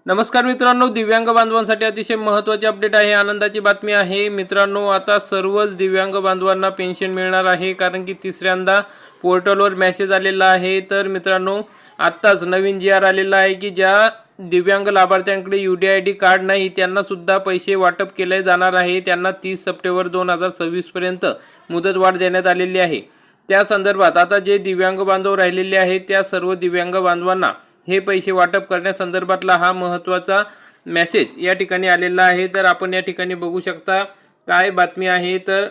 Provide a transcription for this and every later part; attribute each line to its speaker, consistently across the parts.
Speaker 1: नमस्कार मित्रांनो, दिव्यांग बांधवांसाठी अतिशय महत्त्वाची अपडेट आहे, आनंदाची बातमी आहे मित्रांनो। आता सर्वच दिव्यांग बांधवांना पेन्शन मिळणार आहे, कारण की तिसऱ्यांदा पोर्टलवर मेसेज आलेला आहे। तर मित्रांनो, आत्ताच नवीन जी.आर आलेला आहे की ज्या दिव्यांग लाभार्थ्यांकडे UDID कार्ड नाही त्यांना सुद्धा पैसे वाटप केले जाणार आहे। त्यांना 30 सप्टेंबर 2026 पर्यंत मुदतवाढ देण्यात आलेली आहे। त्या संदर्भात आता जे दिव्यांग बांधव राहिलेले आहेत त्या सर्व दिव्यांग बांधवांना हे पैसे वाटप करण्यासंदर्भातला हा महत्त्वाचा मेसेज या ठिकाणी आलेला आहे। तर आपण या ठिकाणी बघू शकता काय बातमी आहे। तर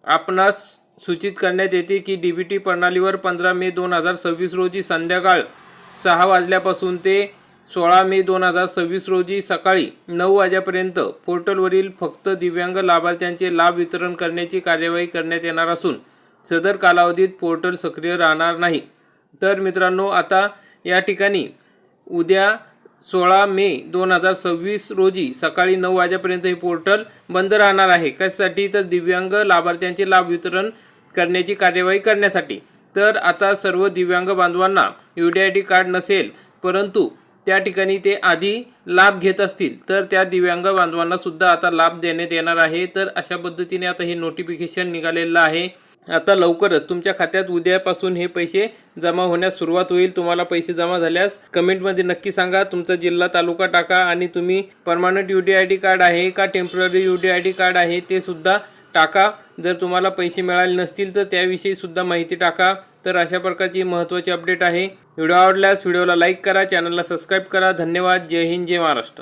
Speaker 1: आपणास सूचित करण्यात येते की DBT प्रणालीवर 15 मे 2026 रोजी संध्याकाळ 6 वाजल्यापासून ते 16 मे 2026 रोजी सकाळी 9 वाजेपर्यंत पोर्टलवरील फक्त दिव्यांग लाभार्थ्यांचे लाभ वितरण करण्याची कार्यवाही करण्यात येणार असून सदर कालावधीत पोर्टल सक्रिय राहणार नाही। तर मित्रांनो, आता या ठिकाणी उद्या 16 मे 2026 रोजी सकाळी 9 वाजेपर्यंत हे पोर्टल बंद राहणार आहे। कशासाठी? तर दिव्यांग लाभार्थ्यांचे लाभ वितरण करण्याची कार्यवाही करण्यासाठी। तर आता सर्व दिव्यांग बांधवांना UDID कार्ड नसेल परंतु त्या ठिकाणी ते आधी लाभ घेत असतील तर त्या दिव्यांग बांधवांना सुद्धा आता लाभ देण्यात येणार आहे। तर अशा पद्धतीने आता हे नोटिफिकेशन निघालेलं आहे। आता लवकरच तुमच्या खात्यात उद्यापासून हे पैसे जमा होण्यास सुरुवात होईल। तुम्हाला पैसे जमा झाल्यास कमेंटमध्ये नक्की सांगा, तुमचा जिल्हा तालुका टाका आणि तुम्ही परमनंट UDID कार्ड आहे का टेम्पररी UDID कार्ड आहे ते सुद्धा टाका। जर तुम्हाला पैसे मिळाले नसतील तर त्याविषयी सुद्धा माहिती टाका। तर अशा प्रकारची महत्त्वाची अपडेट आहे। व्हिडिओ आवडल्यास व्हिडिओला लाईक करा, चॅनलला सबस्क्राईब करा। धन्यवाद। जय हिंद, जय महाराष्ट्र।